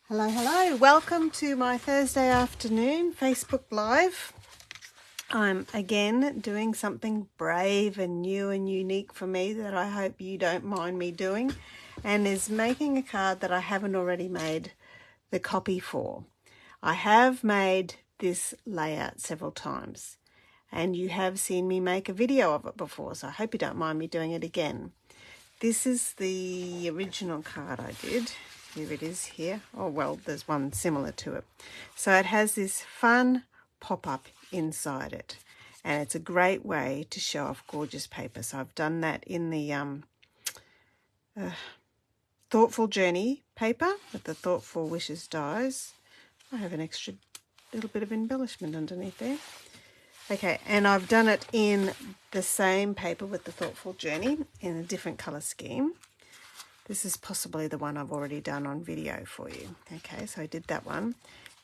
Hello, hello. Welcome to my Thursday afternoon Facebook Live. I'm again doing something brave and new and unique for me that I hope you don't mind me doing, and is making a card that I haven't already made the copy for. I have made this layout several times and you have seen me make a video of it before, so I hope you don't mind me doing it again. This is the original card I did. Here it is here. Oh, well, there's one similar to it. So it has this fun pop-up inside it. And it's a great way to show off gorgeous paper. So I've done that in the Thoughtful Journey paper with the Thoughtful Wishes dies. I have an extra little bit of embellishment underneath there. Okay, and I've done it in the same paper with the Thoughtful Journey in a different colour scheme. This is possibly the one I've already done on video for you. Okay, so I did that one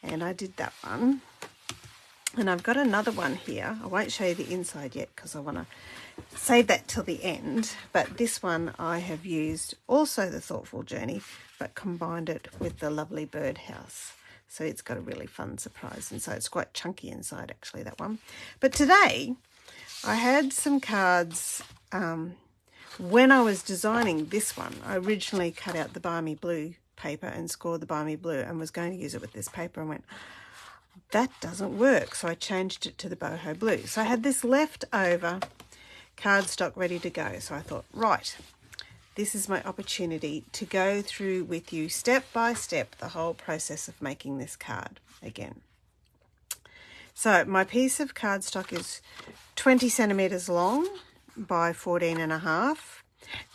and I did that one. And I've got another one here. I won't show you the inside yet because I want to save that till the end. But this one I have used also the Thoughtful Journey, but combined it with the lovely Birdhouse. So it's got a really fun surprise. And so it's quite chunky inside actually, that one. But today I had some cards. When I was designing this one, I originally cut out the Balmy Blue paper and scored the Balmy Blue and was going to use it with this paper and went, that doesn't work. So I changed it to the Boho Blue. So I had this leftover cardstock ready to go. So I thought, right, this is my opportunity to go through with you step by step the whole process of making this card again. So my piece of cardstock is 20 centimetres long by 14.5,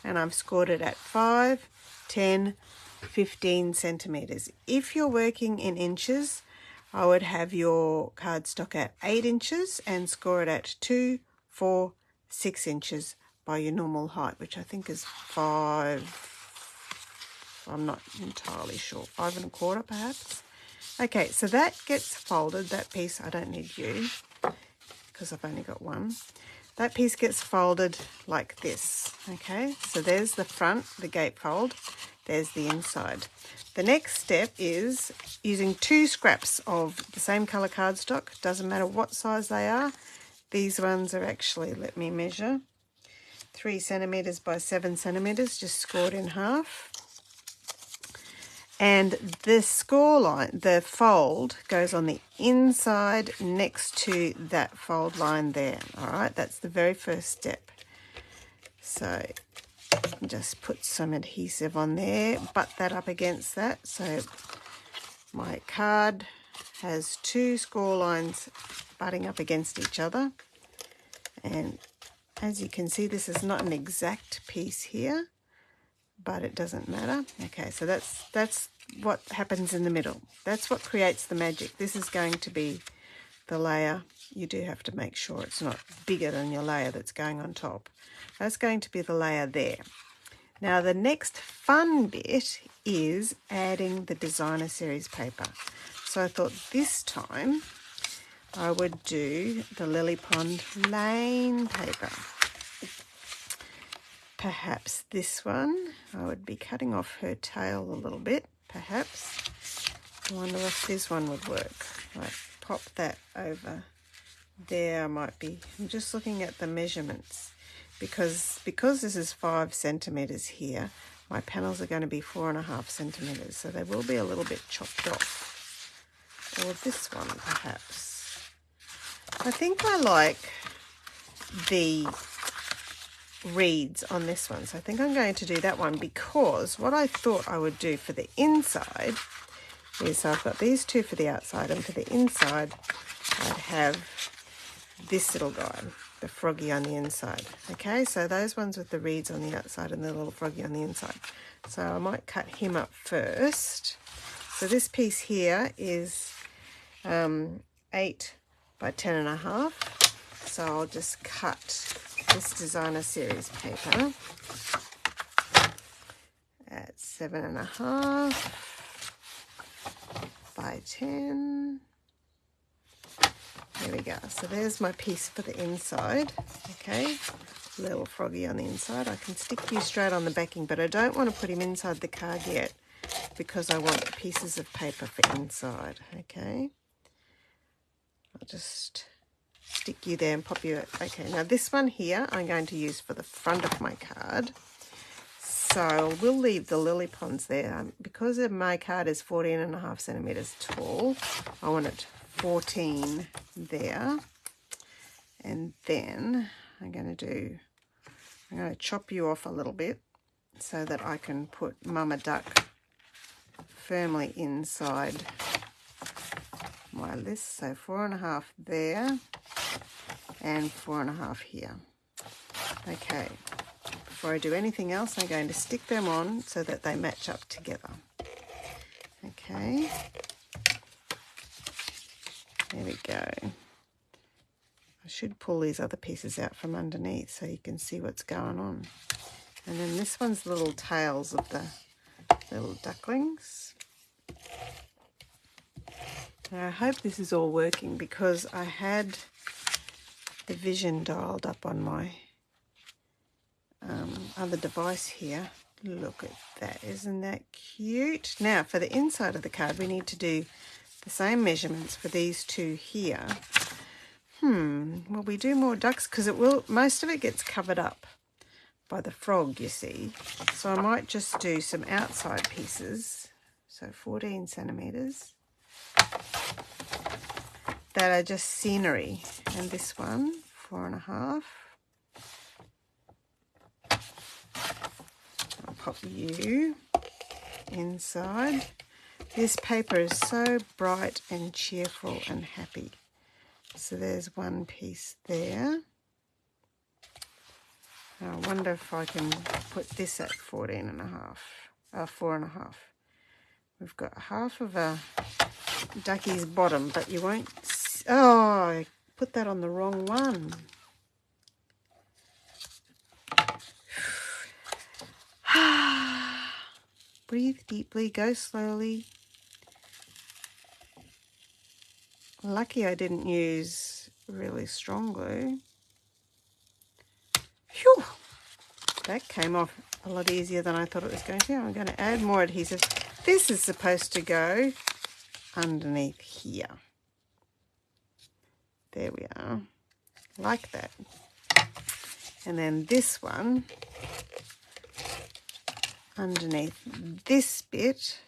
and I've scored it at 5, 10, 15 centimetres. If you're working in inches, I would have your cardstock at 8 inches and score it at 2, 4, 6 inches by your normal height, which I think is 5, I'm not entirely sure, 5 1/4 perhaps. Okay, so that gets folded, that piece. I don't need you because I've only got one. That piece gets folded like this, okay? So there's the front, the gatefold, there's the inside. The next step is using 2 scraps of the same colour cardstock, doesn't matter what size they are. These ones are actually, let me measure, 3 centimetres by 7 centimetres, just scored in half. And the score line, the fold, goes on the inside next to that fold line there. All right, that's the very first step. So just put some adhesive on there, butt that up against that. So my card has 2 score lines butting up against each other. And as you can see, this is not an exact piece here, but it doesn't matter. Okay, so that's what happens in the middle. That's what creates the magic. This is going to be the layer. You do have to make sure it's not bigger than your layer that's going on top. That's going to be the layer there. Now the next fun bit is adding the Designer Series paper. So I thought this time I would do the Lily Pond Lane paper. Perhaps this one, I would be cutting off her tail a little bit, perhaps. I wonder if this one would work. Right, pop that over there. I'm just looking at the measurements because this is 5 centimetres here, my panels are going to be 4.5 centimetres, so they will be a little bit chopped off. Or this one, perhaps. I think I like the reeds on this one, so I think I'm going to do that one, because what I thought I would do for the inside is, so I've got these 2 for the outside, and for the inside I'd have this little guy, the froggy on the inside. Okay, so those ones with the reeds on the outside and the little froggy on the inside. So I might cut him up first. So this piece here is 8 by 10.5. So I'll just cut this Designer Series paper at 7.5 by 10. There we go. So there's my piece for the inside. Okay, little froggy on the inside. I can stick you straight on the backing, but I don't want to put him inside the card yet because I want pieces of paper for inside. Okay, I'll just stick you there and pop you. Okay, now this one here I'm going to use for the front of my card. So we'll leave the lily ponds there. Because my card is 14.5 centimeters tall, I want it 14 there. And then I'm going to chop you off a little bit so that I can put Mama Duck firmly inside my list. So 4.5 there and 4.5 here. Okay, before I do anything else, I'm going to stick them on so that they match up together. Okay, there we go. I should pull these other pieces out from underneath so you can see what's going on. And then this one's the little tails of the little ducklings. Now I hope this is all working because I had the vision dialed up on my other device here. Look at that, isn't that cute? Now for the inside of the card we need to do the same measurements for these two here. Will we do more ducks? Because most of it gets covered up by the frog, you see. So I might just do some outside pieces. So 14 centimeters. That are just scenery. And this one, 4.5. I'll pop you inside. This paper is so bright and cheerful and happy. So there's one piece there. I wonder if I can put this at 4.5. We've got half of a ducky's bottom, but you won't see. Oh, I put that on the wrong one. Breathe deeply, go slowly. Lucky I didn't use really strong glue. Phew! That came off a lot easier than I thought it was going to. I'm going to add more adhesive. This is supposed to go underneath here. There we are, like that. And then this one underneath this bit.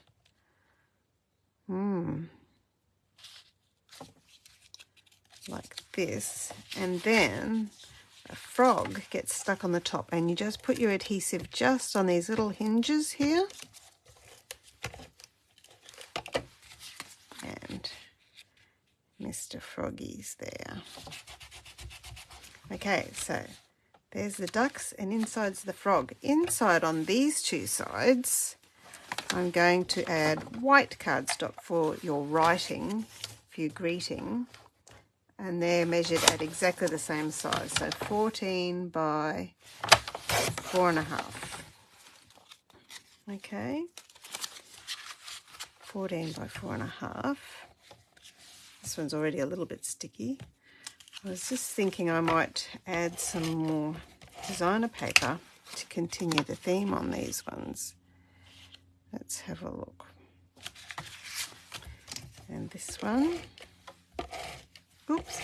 Like this, and then a frog gets stuck on the top, and you just put your adhesive just on these little hinges here, and Mr. Froggy's there. Okay, so there's the ducks and inside's the frog. Inside on these two sides I'm going to add white cardstock for your writing, for your greeting. And they're measured at exactly the same size, so 14 by 4.5. Okay, 14 by 4.5. This one's already a little bit sticky. I was just thinking I might add some more designer paper to continue the theme on these ones. Let's have a look. And this one. Oops,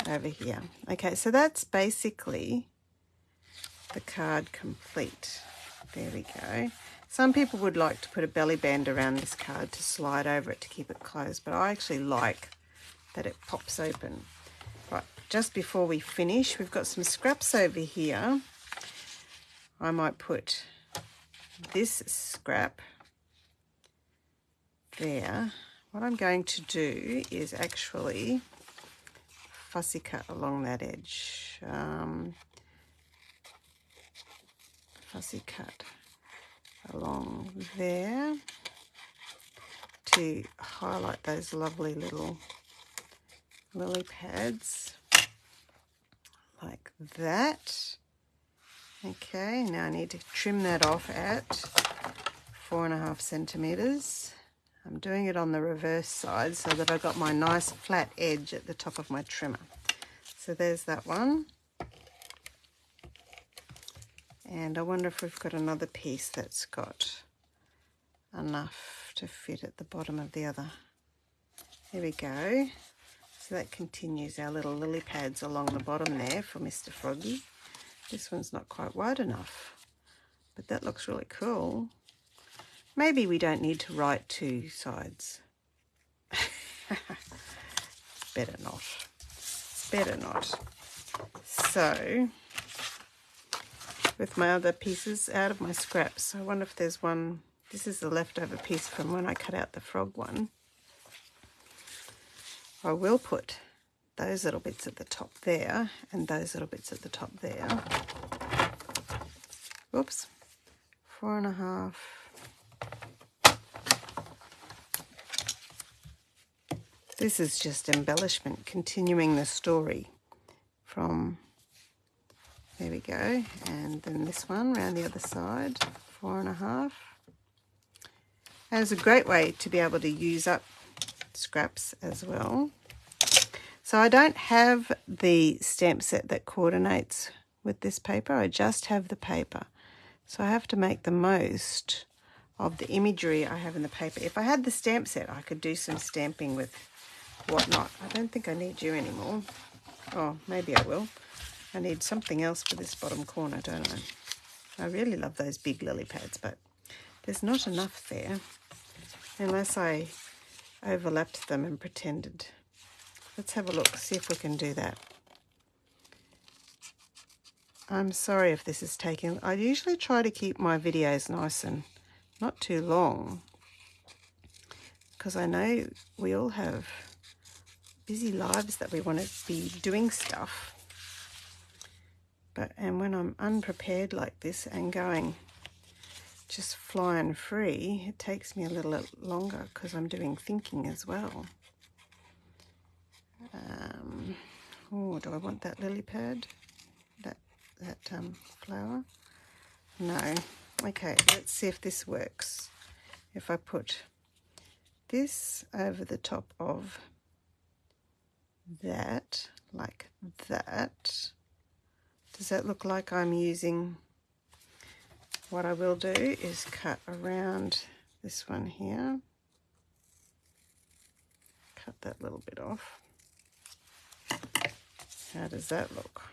over here. Okay, so that's basically the card complete. There we go. Some people would like to put a belly band around this card to slide over it to keep it closed, but I actually like that it pops open. Right, just before we finish, we've got some scraps over here. I might put this scrap there. What I'm going to do is actually fussy cut along that edge. Fussy cut along there to highlight those lovely little lily pads like that. Okay, now I need to trim that off at 4.5 centimeters. I'm doing it on the reverse side so that I've got my nice flat edge at the top of my trimmer. So there's that one. And I wonder if we've got another piece that's got enough to fit at the bottom of the other. There we go. So that continues our little lily pads along the bottom there for Mr. Froggy. This one's not quite wide enough, but that looks really cool. Maybe we don't need to write two sides. Better not. Better not. So, with my other pieces out of my scraps, I wonder if there's one. This is the leftover piece from when I cut out the frog one. I will put those little bits at the top there and those little bits at the top there. Oops. 4.5. This is just embellishment, continuing the story from, there we go, and then this one around the other side, 4.5. And it's a great way to be able to use up scraps as well. So I don't have the stamp set that coordinates with this paper, I just have the paper. So I have to make the most of the imagery I have in the paper. If I had the stamp set, I could do some stamping with whatnot. I don't think I need you anymore. Oh, maybe I will. I need something else for this bottom corner, don't I? I really love those big lily pads, but there's not enough there unless I overlapped them and pretended. Let's have a look, see if we can do that. I'm sorry if this is taking... I usually try to keep my videos nice and not too long, because I know we all have busy lives that we want to be doing stuff. And when I'm unprepared like this and going just flying free, it takes me a little longer because I'm doing thinking as well. Oh, do I want that lily pad? That flower? No. Okay, let's see if this works. If I put this over the top of that, like that, does that look like I'm using... What I will do is cut around this one here. Cut that little bit off. How does that look?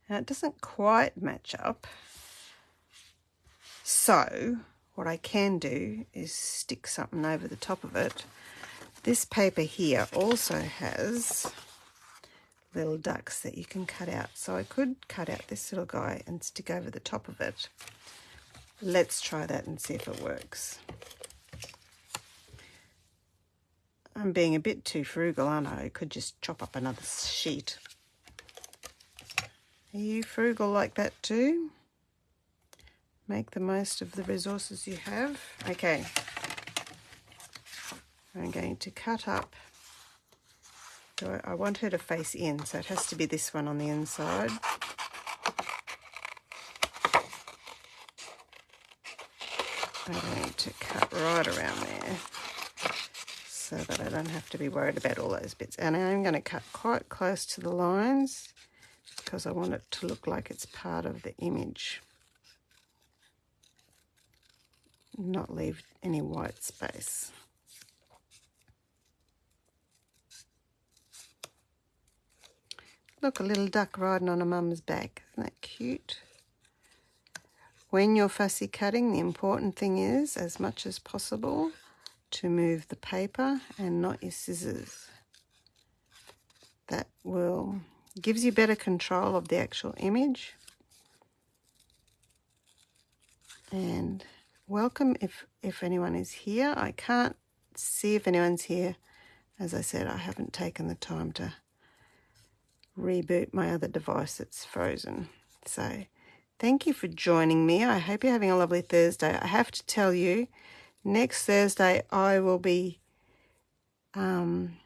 Now it doesn't quite match up. So what I can do is stick something over the top of it. This paper here also has little ducks that you can cut out. So I could cut out this little guy and stick over the top of it. Let's try that and see if it works. I'm being a bit too frugal, aren't I? I could just chop up another sheet. Are you frugal like that too? Make the most of the resources you have. Okay. I'm going to cut up. So I want her to face in, so it has to be this one on the inside. I'm going to cut right around there so that I don't have to be worried about all those bits. And I'm going to cut quite close to the lines because I want it to look like it's part of the image. Not leave any white space. Look, a little duck riding on a mum's back. Isn't that cute? When you're fussy cutting, the important thing is, as much as possible, to move the paper and not your scissors. That gives you better control of the actual image. And welcome if anyone is here. I can't see if anyone's here. As I said, I haven't taken the time to reboot my other device that's frozen. So thank you for joining me. I hope you're having a lovely Thursday. I have to tell you, next Thursday I will be I'm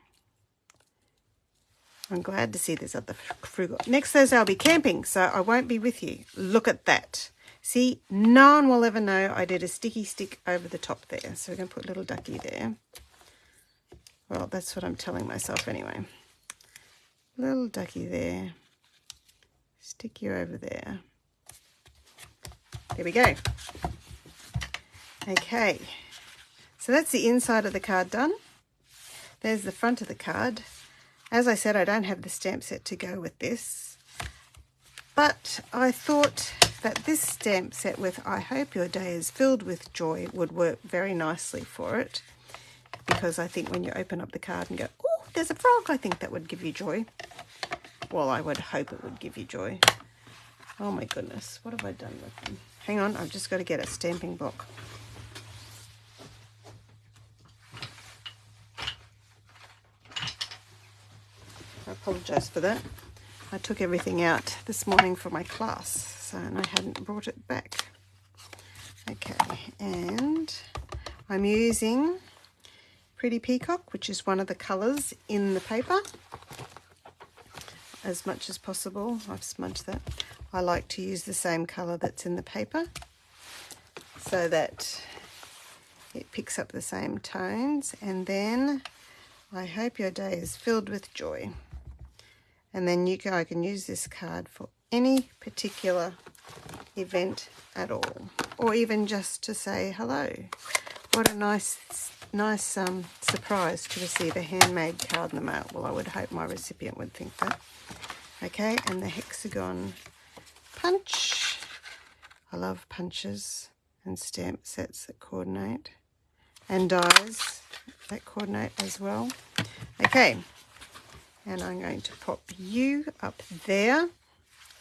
glad to see this other frugal. Next Thursday I'll be camping, so I won't be with you. Look at that. See, no one will ever know I did a sticky stick over the top there. So we're going to put little ducky there. Well, that's what I'm telling myself anyway. Little ducky there. Stick you over there. There we go. Okay, so that's the inside of the card done. There's the front of the card. As I said, I don't have the stamp set to go with this, but I thought that this stamp set with "I hope your day is filled with joy" would work very nicely for it, because I think when you open up the card and go, "Oh, there's a frog," I think that would give you joy. Well, I would hope it would give you joy. Oh my goodness, what have I done with them? Hang on, I've just got to get a stamping block. I apologise for that. I took everything out this morning for my class, so and I hadn't brought it back. Okay, and I'm using Pretty Peacock, which is one of the colours in the paper, as much as possible. I've smudged that. I like to use the same colour that's in the paper so that it picks up the same tones. And then "I hope your day is filled with joy." And then I can use this card for any particular event at all, or even just to say hello. What a nice surprise to receive a handmade card in the mail. Well, I would hope my recipient would think that. Okay, and the hexagon punch. I love punches and stamp sets that coordinate, and dies that coordinate as well. Okay, and I'm going to pop you up there. I'm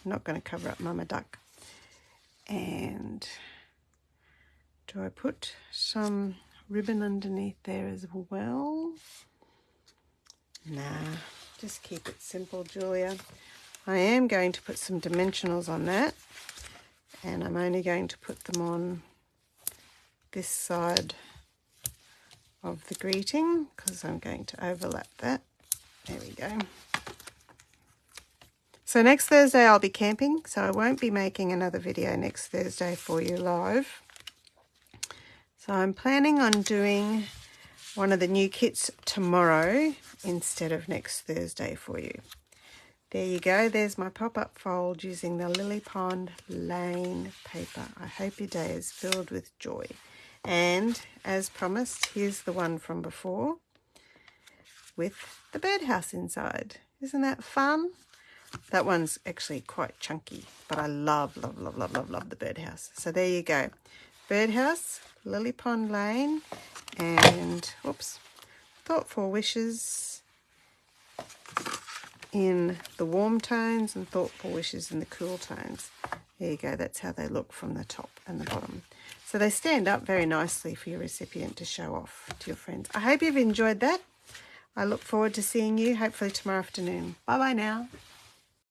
not going to cover up Mama Duck. And do I put some ribbon underneath there as well? Nah, just keep it simple, Julia. I am going to put some dimensionals on that, and I'm only going to put them on this side of the greeting because I'm going to overlap that. There we go. So next Thursday I'll be camping, so I won't be making another video next Thursday for you live. So I'm planning on doing one of the new kits tomorrow instead of next Thursday for you. There you go. There's my pop-up fold using the Lily Pond Lane paper. I hope your day is filled with joy. And as promised, here's the one from before with the birdhouse inside. Isn't that fun? That one's actually quite chunky, but I love the birdhouse. So there you go. Birdhouse, Lily Pond Lane, and whoops, Thoughtful Wishes in the warm tones and Thoughtful Wishes in the cool tones. There you go. That's how they look from the top and the bottom. So they stand up very nicely for your recipient to show off to your friends. I hope you've enjoyed that. I look forward to seeing you hopefully tomorrow afternoon. Bye-bye now.